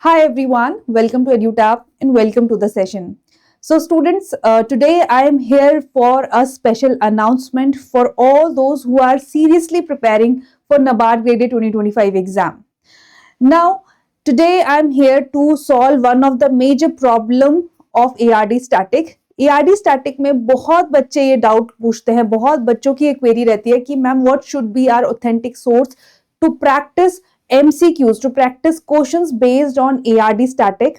Hi everyone, welcome to EduTap and welcome to the session. So students, today I am here for a special announcement for all those who are seriously preparing for NABARD Grade A 2025 exam. Now, today I am here to solve one of the major problem of ARD static. ARD static में बहुत बच्चे ये doubt पूछते हैं, बहुत बच्चों की एक क्वेरी रहती है कि ma'am what should be our authentic source to practice MCQs, to practice questions based on ARD static,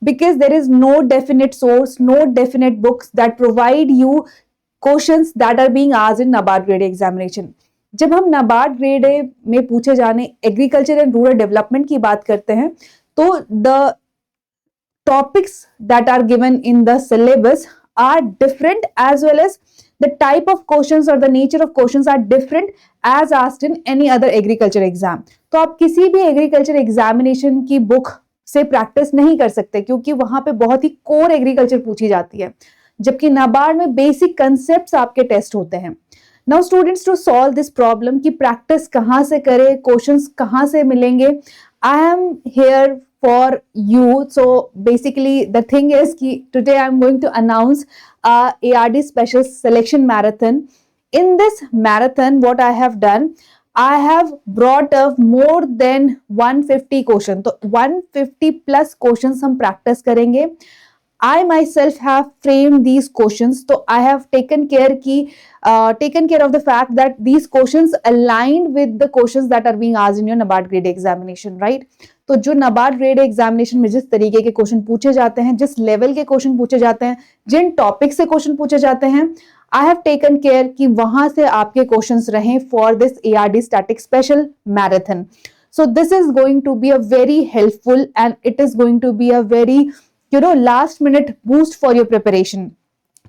because there is no definite source, no definite books that provide you questions that are being asked in NABARD grade examination. जब हम NABARD grade A में पूछे जाने agriculture and rural development की बात करते हैं तो the topics that are given in the syllabus are different, as well as the type of questions or the nature of questions are different as asked in any other agriculture exam. तो आप किसी भी agriculture examination की book से practice नहीं कर सकते क्योंकि वहां पे बहुत ही कोर एग्रीकल्चर पूछी जाती है, जबकि नाबार्ड में बेसिक कंसेप्ट्स आपके टेस्ट होते हैं. Now students, to solve this problem कि प्रैक्टिस कहाँ से करें, क्वेश्चंस कहाँ से मिलेंगे, I am here for you. So basically the thing is ki today I'm going to announce a ARD special selection marathon. In this marathon, what I have done, I have brought up more than 150 questions. तो 150 plus questions हम practice करेंगे. I myself have framed these questions. So I have taken care of the fact that these questions aligned with the questions that are being asked in your NABARD grade examination, right? तो जो NABARD grade examination में जिस तरीके के question पूछे जाते हैं, जिस लेवल के क्वेश्चन पूछे जाते हैं, जिन टॉपिक से क्वेश्चन पूछे जाते हैं, आई हैव टेकन केयर कि वहां से आपके क्वेश्चंस रहें for this ARD static special marathon. So this is going to be a very helpful and it is going to be a very last minute boost for your preparation.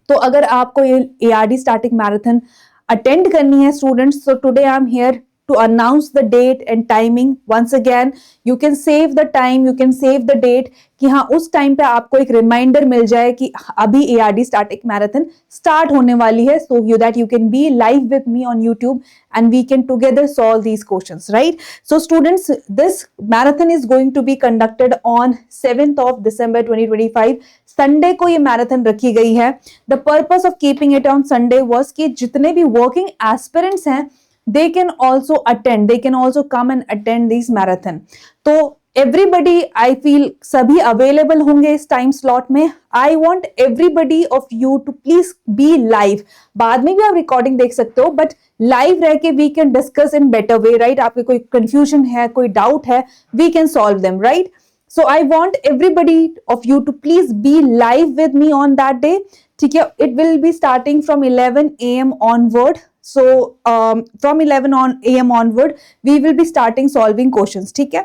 तो अगर आपको ये ARD static marathon attend करनी है students, so today I am here to announce the date and timing. Once again, you can save the time, you can save the date कि हाँ उस time पे आपको एक रिमाइंडर मिल जाए कि अभी ARD स्टैटिक मैराथन स्टार्ट होने वाली है, so you that you can be live with me on YouTube and we can together solve these questions, right? So students, this marathon is going to be conducted on 7th of December 2025. Sunday को ये marathon रखी गई है. The purpose of keeping it on Sunday was कि जितने भी working aspirants हैं they can also attend, they can also come and attend this marathon. तो everybody, I feel सभी available होंगे इस टाइम स्लॉट में. I want everybody of you to please be live. बाद में भी आप रिकॉर्डिंग देख सकते हो, बट लाइव रह के we can discuss in better way, right? आपके कोई कंफ्यूजन है, कोई डाउट है, we can solve them, right? So I want everybody of you to please be live with me on that day. ठीक है, it will be starting from 11 AM onward. So from 11 AM onward, we will be starting solving questions. ठीक है,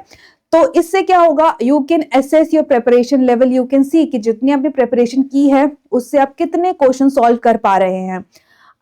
तो इससे क्या होगा, you can assess your preparation level. You can see कि जितनी आपने preparation की है उससे आप कितने क्वेश्चन सॉल्व कर पा रहे हैं.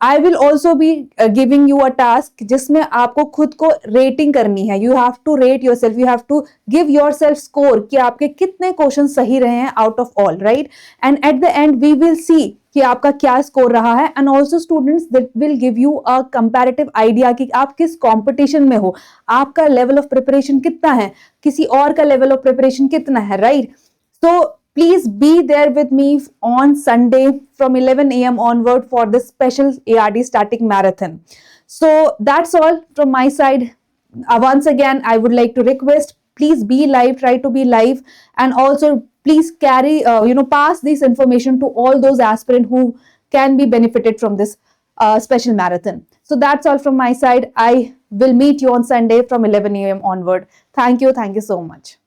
I will also be giving you a task जिसमें आपको खुद को रेटिंग करनी है. You have to rate yourself. You have to give yourself score कि आपके कितने क्वेश्चन सही रहे हैं out of all, right? And at the end we will see कि आपका क्या स्कोर रहा है. And also students, that will give you a comparative idea कि आप किस competition में हो, आपका level of preparation कितना है, किसी और का level of preparation कितना है, right? So please be there with me on Sunday from 11 AM onward for this special ARD static marathon. So that's all from my side. Once again, I would like to request, please be live, try to be live, and also please carry, pass this information to all those aspirants who can be benefited from this special marathon. So that's all from my side. I will meet you on Sunday from 11 AM onward. Thank you so much.